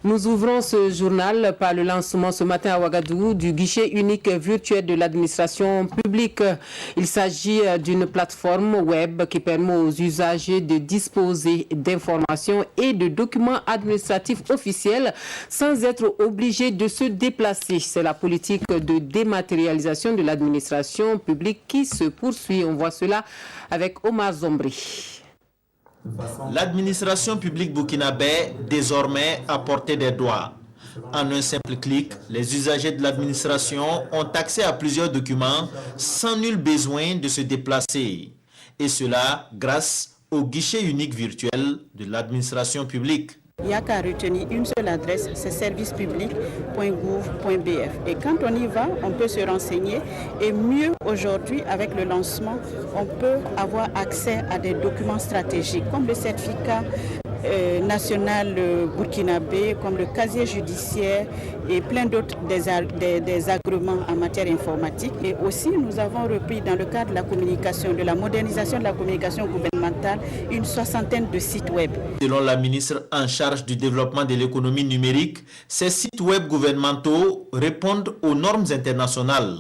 Nous ouvrons ce journal par le lancement ce matin à Ouagadougou du guichet unique virtuel de l'administration publique. Il s'agit d'une plateforme web qui permet aux usagers de disposer d'informations et de documents administratifs officiels sans être obligés de se déplacer. C'est la politique de dématérialisation de l'administration publique qui se poursuit. On voit cela avec Omar Zombri. L'administration publique burkinabé, désormais à portée des doigts. En un simple clic, les usagers de l'administration ont accès à plusieurs documents sans nul besoin de se déplacer. Et cela grâce au guichet unique virtuel de l'administration publique. Il n'y a qu'à retenir une seule adresse, c'est servicepublic.gouv.bf. Et quand on y va, on peut se renseigner. Et mieux aujourd'hui, avec le lancement, on peut avoir accès à des documents stratégiques comme le certificat national burkinabé, comme le casier judiciaire et plein d'autres des agréments en matière informatique. Et aussi, nous avons repris dans le cadre de la communication, de la modernisation de la communication gouvernementale, une soixantaine de sites web. Selon la ministre en charge du développement de l'économie numérique, ces sites web gouvernementaux répondent aux normes internationales.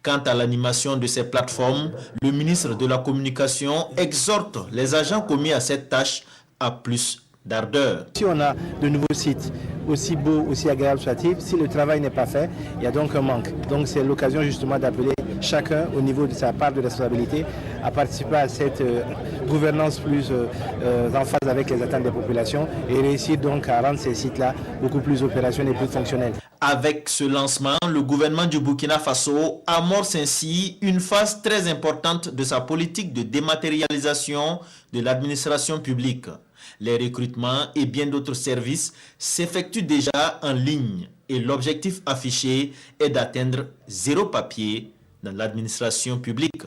Quant à l'animation de ces plateformes, le ministre de la Communication exhorte les agents commis à cette tâche à plus d'ardeur. Si on a de nouveaux sites, aussi beaux, aussi agréables soient-ils, si le travail n'est pas fait, il y a donc un manque. Donc c'est l'occasion justement d'appeler chacun au niveau de sa part de responsabilité à participer à cette gouvernance plus en phase avec les attentes des populations et réussir donc à rendre ces sites-là beaucoup plus opérationnels et plus fonctionnels. Avec ce lancement, le gouvernement du Burkina Faso amorce ainsi une phase très importante de sa politique de dématérialisation de l'administration publique. Les recrutements et bien d'autres services s'effectuent déjà en ligne et l'objectif affiché est d'atteindre zéro papier dans l'administration publique.